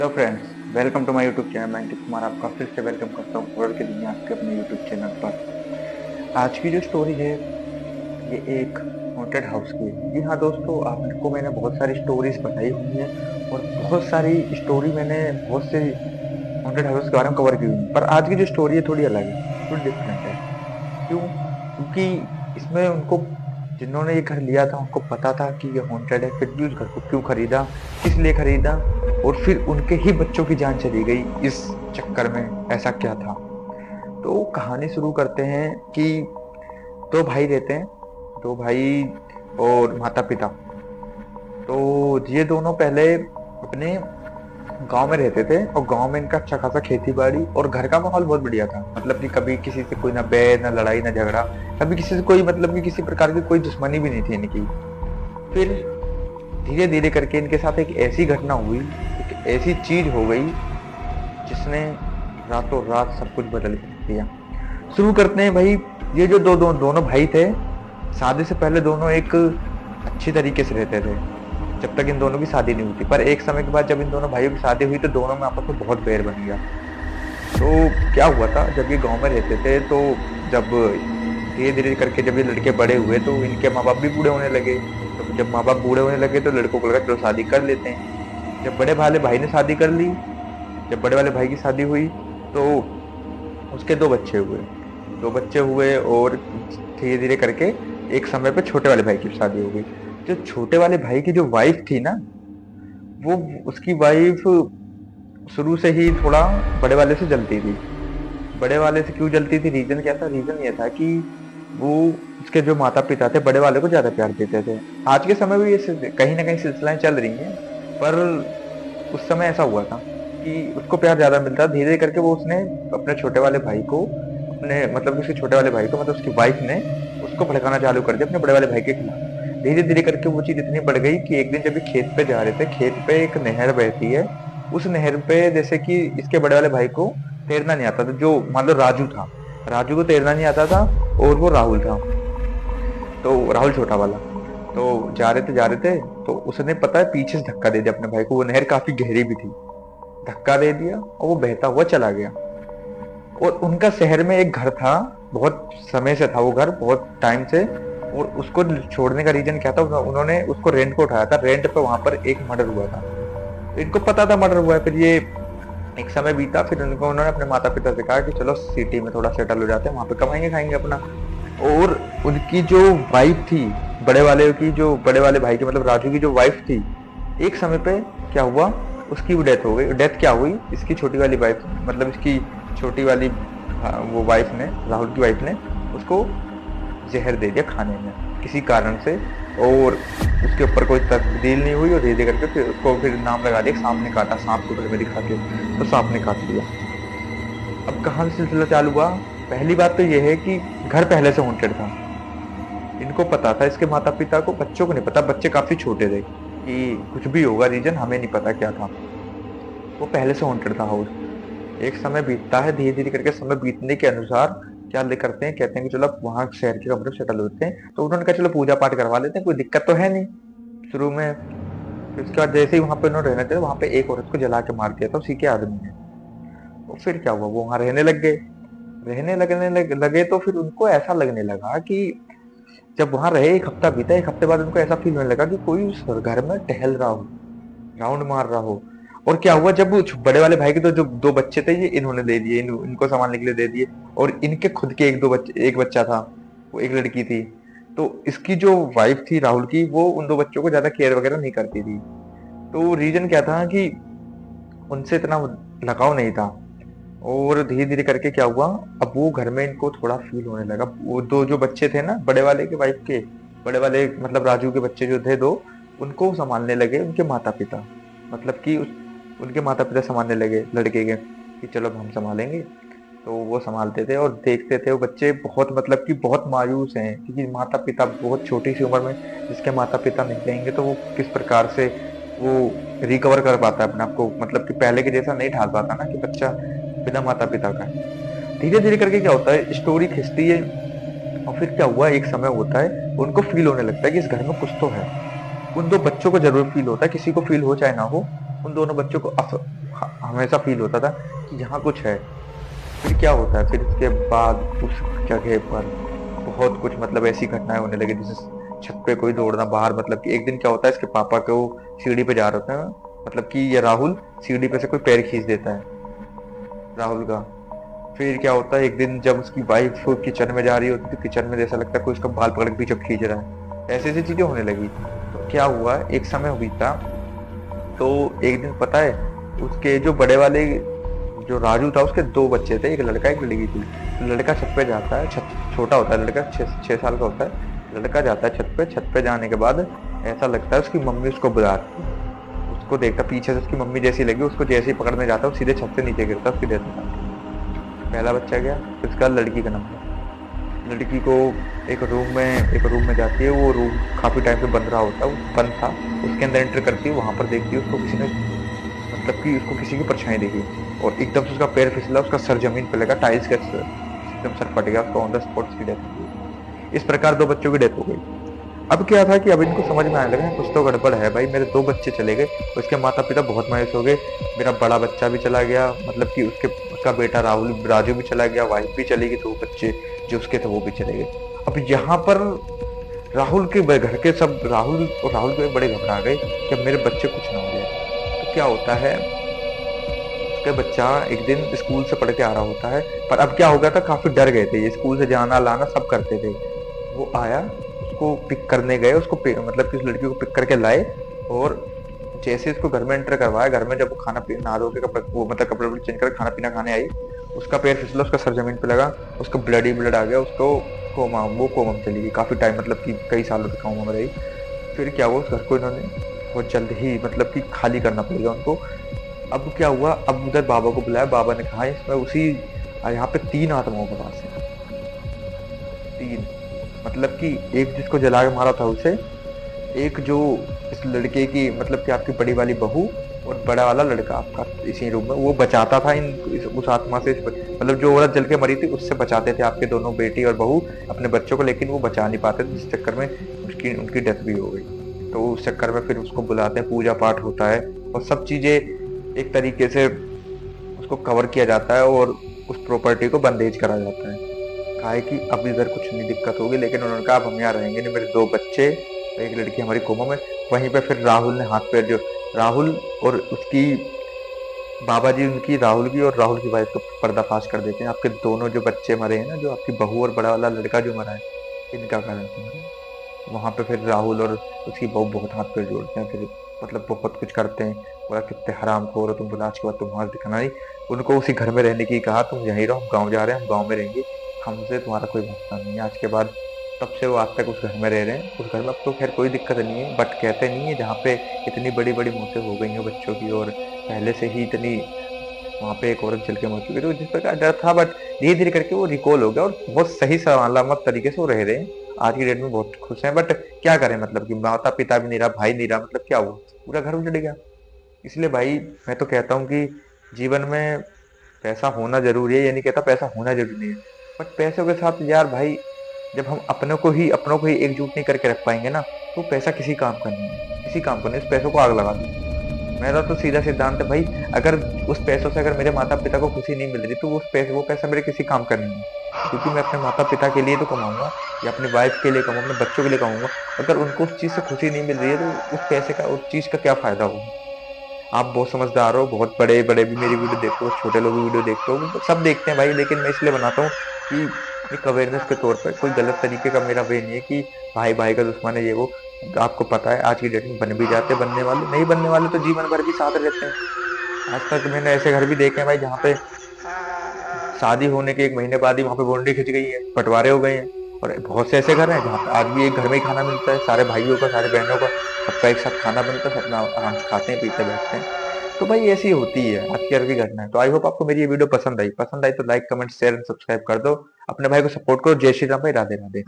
Hello friends, welcome to my YouTube channel. मैं अंकित कुमार आपका फिर से वेलकम करता हूँ हॉरर की दुनिया के अपने यूट्यूब चैनल पर। आज की जो स्टोरी है ये एक हॉन्टेड हाउस की है। जी हाँ दोस्तों, आपको मैंने बहुत सारी स्टोरीज बताई हुई है और बहुत सारी स्टोरी मैंने बहुत से हॉन्टेड हाउस के बारे में कवर की हुई है, पर आज की जो स्टोरी है थोड़ी अलग है, थोड़ी डिफरेंट है। क्यों? क्योंकि इसमें उनको, जिन्होंने ये घर लिया था, उनको पता था कि ये हॉन्टेड है, फिर भी उस घर को क्यों खरीदा, किस लिए खरीदा, और फिर उनके ही बच्चों की जान चली गई इस चक्कर में। ऐसा क्या था? तो कहानी शुरू करते हैं कि दो भाई रहते हैं, दो भाई और माता पिता। तो ये दोनों पहले अपने गांव में रहते थे और गांव में इनका अच्छा खासा खेती बाड़ी और घर का माहौल बहुत बढ़िया था। मतलब कि कभी किसी से कोई ना बैर, ना लड़ाई, ना झगड़ा, कभी किसी से कोई, मतलब कि किसी प्रकार की कोई दुश्मनी भी नहीं थी इनकी। फिर धीरे धीरे करके इनके साथ एक ऐसी घटना हुई, एक ऐसी चीज हो गई जिसने रातों रात सब कुछ बदल दिया। शुरू करते हैं भाई। ये जो दोनों भाई थे, शादी से पहले दोनों एक अच्छी तरीके से रहते थे जब तक इन दोनों की शादी नहीं हुई थी। पर एक समय के बाद जब इन दोनों भाइयों की शादी हुई तो दोनों में आपस में बहुत बैर बन गया। तो क्या हुआ था, जब ये गांव में रहते थे तो जब धीरे धीरे करके जब ये लड़के बड़े हुए तो इनके माँ बाप भी बूढ़े होने लगे। तो जब माँ बाप बूढ़े होने लगे तो लड़कों को लगा चलो शादी कर लेते हैं। जब बड़े वाले भाई ने शादी कर ली, जब बड़े वाले भाई की शादी हुई तो उसके दो बच्चे हुए और धीरे धीरे करके एक समय पे छोटे वाले भाई की शादी हो गई। जो छोटे वाले भाई की जो वाइफ थी ना, वो, उसकी वाइफ शुरू से ही थोड़ा बड़े वाले से जलती थी। बड़े वाले से क्यों जलती थी, रीजन क्या था? रीजन ये था कि वो, उसके जो माता पिता थे बड़े वाले को ज्यादा प्यार देते थे। आज के समय में ये कहीं ना कहीं सिलसिलाएं चल रही हैं, पर उस समय ऐसा हुआ था कि उसको प्यार ज्यादा मिलता। धीरे धीरे करके वो, उसने अपने छोटे वाले भाई को, अपने मतलब कि उसके छोटे वाले भाई को, मतलब उसकी वाइफ ने उसको भड़काना चालू कर दिया अपने बड़े वाले भाई के खिलाफ। धीरे धीरे करके वो चीज इतनी बढ़ गई कि एक दिन जब ये खेत पे जा रहे थे, खेत पे एक नहर बहती है। उस नहर पे जैसे कि इसके बड़े वाले भाई को तैरना नहीं आता था, जो मान लो राजू था, राजू को तैरना नहीं आता था, और वो राहुल था, तो राहुल छोटा वाला। तो जा रहे थे तो उसने, पता है, पीछे से धक्का दे दिया अपने भाई को। वो नहर काफी गहरी भी थी, धक्का दे दिया और वो बहता हुआ चला गया। और उनका शहर में एक घर था, बहुत समय से था वो घर, बहुत टाइम से। और उसको छोड़ने का रीजन क्या था, उन्होंने उसको रेंट पे उठाया था। रेंट पे वहां पर एक मर्डर हुआ था, इनको पता था मर्डर हुआ है। फिर ये एक समय बीता, फिर उन्होंने अपने माता पिता से कहा कि चलो सिटी में थोड़ा सेटल हो जाते हैं, वहां पे कमाएंगे खाएंगे अपना। और उनकी जो वाइफ थी, बड़े वाले की, जो बड़े वाले भाई की, मतलब राजू की जो वाइफ थी, एक समय पे क्या हुआ, उसकी भी डेथ हो गई। डेथ क्या हुई, इसकी छोटी वाली वाइफ, मतलब इसकी छोटी वाली, वो वाइफ ने, राहुल की वाइफ ने उसको जहर दे दिया खाने में किसी कारण से। और उसके ऊपर कोई तब्दील नहीं हुई, और धीरे धीरे करके फिर उसको फिर नाम लगा दिया, सांप ने काटा, सांप को में दिखा के, तो सांप ने काट लिया। अब कहाँ से सिलसिला चालू हुआ? पहली बात तो यह है कि घर पहले से हॉन्टेड था। इनको पता था, इसके माता पिता को, बच्चों को नहीं पता, बच्चे काफी छोटे थे कि कुछ भी होगा, रीजन हमें नहीं पता क्या था। वो पहले से हॉन्टेड था हाउस। एक समय बीतता है, धीरे धीरे करके समय बीतने के अनुसार क्या ले करते हैं, कहते हैं कि चलो अब वहाँ शहर के कमरे में सेटल होते हैं। तो उन्होंने कहा चलो पूजा पाठ करवा लेते हैं, कोई दिक्कत तो है नहीं शुरू में। फिर उसके बाद जैसे ही वहां पे उन्होंने रहने थे, वहां पे एक औरत को जला के मार दिया था उसी के आदमी ने। तो फिर क्या हुआ, वो वहां रहने लग गए। लगे तो फिर उनको ऐसा लगने लगा कि जब वहां रहे, एक हफ्ता बीता, एक हफ्ते बाद उनको ऐसा फील होने लगा कि कोई उस घर में टहल रहा हो, राउंड मार रहा हो। और क्या हुआ, जब वो बड़े वाले भाई के तो जो दो बच्चे थे, ये इन्होंने दे दिए, इनको संभालने के लिए दे दिए। और इनके खुद के एक बच्चा था, वो एक लड़की थी। तो इसकी जो वाइफ थी राहुल की, वो उन दो बच्चों को ज्यादा केयर वगैरह नहीं करती थी। तो रीजन क्या था कि उनसे इतना लगाव नहीं था। और धीरे धीरे करके क्या हुआ, अब वो घर में इनको थोड़ा फील होने लगा। वो दो जो बच्चे थे ना बड़े वाले के वाइफ के, बड़े वाले मतलब राजू के बच्चे जो थे दो, उनको संभालने लगे उनके माता पिता। मतलब कि उनके माता पिता संभालने लगे लड़के के, कि चलो अब हम संभालेंगे। तो वो संभालते थे और देखते थे। वो बच्चे बहुत, मतलब कि बहुत मायूस हैं, क्योंकि माता पिता बहुत छोटी सी उम्र में, जिसके माता पिता नहीं रहेंगे तो वो किस प्रकार से वो रिकवर कर पाता है अपने आप को, मतलब कि पहले के जैसा नहीं ढाल पाता ना कि बच्चा बिना माता पिता का है। धीरे धीरे करके क्या होता है, स्टोरी खिंचती है। और फिर क्या हुआ, एक समय होता है उनको फील होने लगता है कि इस घर में कुछ तो है। उन दो बच्चों को जरूर फील होता है, किसी को फील हो चाहे ना हो, उन दोनों बच्चों को हमेशा फील होता था कि यहाँ कुछ है। फिर क्या होता है, फिर उसके बाद उस जगह पर बहुत कुछ मतलब ऐसी घटनाएं होने लगी, जैसे छत पे कोई दौड़ना बाहर, मतलब कि एक दिन क्या होता है, इसके पापा को सीढ़ी पे जा रहे होते हैं, मतलब कि ये राहुल सीढ़ी पे से कोई पैर खींच देता है राहुल का। फिर क्या होता है, एक दिन जब उसकी वाइफ किचन में जा रही होती है, किचन में जैसा लगता है कोई उसका बाल पकड़ के पीछे खींच रहा है, ऐसी ऐसी चीजें होने लगी। तो क्या हुआ, एक समय बीता, तो एक दिन पता है, उसके जो बड़े वाले जो राजू था, उसके दो बच्चे थे, एक लड़का एक लड़की थी। तो लड़का छत पे जाता है, छत छोटा होता है लड़का, 6 साल का होता है। लड़का जाता है छत पे जाने के बाद ऐसा लगता है उसकी मम्मी उसको बुला रही है। उसको देखता पीछे से उसकी मम्मी जैसी लगी, उसको जैसे ही पकड़ने जाता है वो सीधे छत से नीचे गिरता है, उसकी डेथ हो जाती है। पहला बच्चा गया। फिर उसके बाद लड़की का नंबर। लड़की को एक रूम में जाती है, वो रूम काफी टाइम से बंद रहा होता है, वो बंद था। उसके अंदर एंटर करती है, वहां पर देखती है उसको किसी ने, मतलब कि उसको किसी की परछाई देखी, और एकदम से उसका पैर फिसला, उसका सर जमीन पे लगा, टाइल्स का एकदम सर फट गया, उसका ऑन द स्पॉट उसकी डेथ हो गई। इस प्रकार दो बच्चों की डेथ हो गई। अब क्या था कि अब इनको समझ में आने लगा कुछ तो गड़बड़ है भाई, मेरे दो बच्चे चले गए। उसके माता पिता बहुत मायूस हो गए, मेरा बड़ा बच्चा भी चला गया, मतलब कि उसका बेटा राजू भी चला गया, वाइफ भी चली गई, दो बच्चे जो उसके थे वो भी चले गए। अब यहाँ पर राहुल के घर के सब, राहुल के बड़े घबरा गए कि अब मेरे बच्चे कुछ ना हो जाए। तो क्या होता है, उसका बच्चा एक दिन स्कूल से पढ़ के आ रहा होता है, पर अब क्या हो गया था, काफी डर गए थे, ये स्कूल से जाना लाना सब करते थे। वो आया, उसको पिक करने गए, मतलब कि उस लड़की को पिक करके लाए, और जैसे इसको घर में एंटर करवाया, घर में जब वो खाना पीना नहा धो के वो मतलब कपड़े वपड़े चेंज कर खाना पीना खाने आई, उसका पैर फिसला, उसका सर जमीन पे लगा, उसका ब्लड ही ब्लड आ गया, उसको कोमा में चली गई काफी टाइम, मतलब कि कई सालों तक कोमा में रही। फिर क्या हुआ, उस घर को इन्होंने बहुत जल्द ही मतलब कि खाली करना पड़ेगा उनको। अब क्या हुआ, अब उधर बाबा को बुलाया, बाबा ने कहा इसमें उसी यहाँ पे 3 आत्माओं का वास है। 3, मतलब कि एक जिसको जला के मारा था उसे, एक जो इस लड़के की मतलब कि आपकी बड़ी वाली बहू, और बड़ा वाला लड़का आपका इसी रूम में वो बचाता था उस आत्मा से, मतलब जो औरत जल के मरी थी उससे बचाते थे आपके दोनों बेटी और बहू अपने बच्चों को, लेकिन वो बचा नहीं पाते थे, इस चक्कर में उनकी डेथ भी हो गई। तो उस चक्कर में फिर उसको बुलाते हैं, पूजा पाठ होता है, और सब चीजें एक तरीके से उसको कवर किया जाता है, और उस प्रॉपर्टी को बंदेज करा जाता है। कहा है कि अब इधर कुछ नहीं दिक्कत होगी, लेकिन उन्होंने कहा अब हम यहाँ रहेंगे नहीं, मेरे 2 बच्चे, एक लड़की हमारी कोमा में। वहीं पे फिर राहुल ने हाथ पैर जो, राहुल और उसकी बाबा जी उनकी, राहुल की और राहुल की वाइफ को पर्दाफाश कर देते हैं, आपके दोनों जो बच्चे मरे हैं ना, जो आपकी बहू और बड़ा वाला लड़का जो मरा है, इनका कारण से मरा है। वहां पे फिर राहुल और उसकी बहू बहुत हाथ पैर जोड़ते हैं, फिर मतलब बहुत कुछ करते हैं, बोला कितने हराम खोर हो तुम, बोला आज के बाद तुम वहां दिखाना नहीं। उनको उसी घर में रहने की कहा, तुम यहीं रहो, हम गाँव जा रहे हैं, हम गाँव में रहेंगे, हमसे तुम्हारा कोई मसला नहीं है आज के बाद। तब से वो आज तक उस घर में रह रहे हैं। उस घर में अब तो खैर कोई दिक्कत नहीं है, बट कहते नहीं है जहाँ पे इतनी बड़ी बड़ी मौतें हो गई हैं बच्चों की, और पहले से ही इतनी वहां पे एक औरत जल के मर चुकी थी, तो जिस प्रकार डर था, बट धीरे धीरे करके वो रिकॉल हो गया, और बहुत सही सलामत तरीके से वो रह रहे हैं आज की डेट में, बहुत खुश हैं। बट क्या करें, मतलब कि माता पिता भी नहीं रहा, भाई नहीं रहा, मतलब क्या हुआ, पूरा घर उजड़ गया। इसलिए भाई मैं तो कहता हूँ कि जीवन में पैसा होना जरूरी है, ये नहीं कहता पैसा होना जरूरी नहीं है, बट पैसों के साथ यार भाई, जब हम अपनों को ही एकजुट नहीं करके रख पाएंगे ना, तो पैसा किसी काम का नहीं है, किसी काम का नहीं, उस पैसों को आग लगा दो। मेरा तो सीधा सिद्धांत है भाई, अगर उस पैसों से अगर मेरे माता पिता को खुशी नहीं मिल रही, तो वो पैसा मेरे किसी काम का नहीं है, क्योंकि मैं अपने माता पिता के लिए तो कमाऊंगा, या अपनी वाइफ के लिए कमाऊंगा, अपने बच्चों के लिए कमाऊंगा। अगर उनको उस चीज से खुशी नहीं मिल रही है, तो उस पैसे का, उस चीज का क्या फायदा होगा। आप बहुत समझदार हो, बहुत बड़े बड़े भी मेरी वीडियो देखते हो, छोटे लोग भी वीडियो देखते हो, सब देखते हैं भाई, लेकिन मैं इसलिए बनाता हूँ कि एक अवेयरनेस के तौर पर, कोई गलत तरीके का मेरा वे नहीं है कि भाई भाई का दुश्मन है ये वो। आपको पता है आज की डेट में बन भी जाते, बनने वाले नहीं, बनने वाले तो जीवन भर भी साथ रहते हैं। आज तक मैंने ऐसे घर भी देखे हैं भाई, जहाँ पे शादी होने के 1 महीने बाद ही वहां पे बाउंड्री खिंच गई है, बंटवारे हो गए हैं। और बहुत से ऐसे घर हैं जहाँ पे आज भी एक घर में ही खाना मिलता है, सारे भाइयों का, सारे बहनों का, सबका एक साथ खाना बनता है, सब आराम से खाते हैं, पीते बैठते हैं। तो भाई ऐसी होती है आज की अरबी घटना है। तो आई होप आपको मेरी ये वीडियो पसंद आई तो like comment share and subscribe कर दो, अपने भाई को सपोर्ट करो। जय श्री राम भाई, राधे राधे।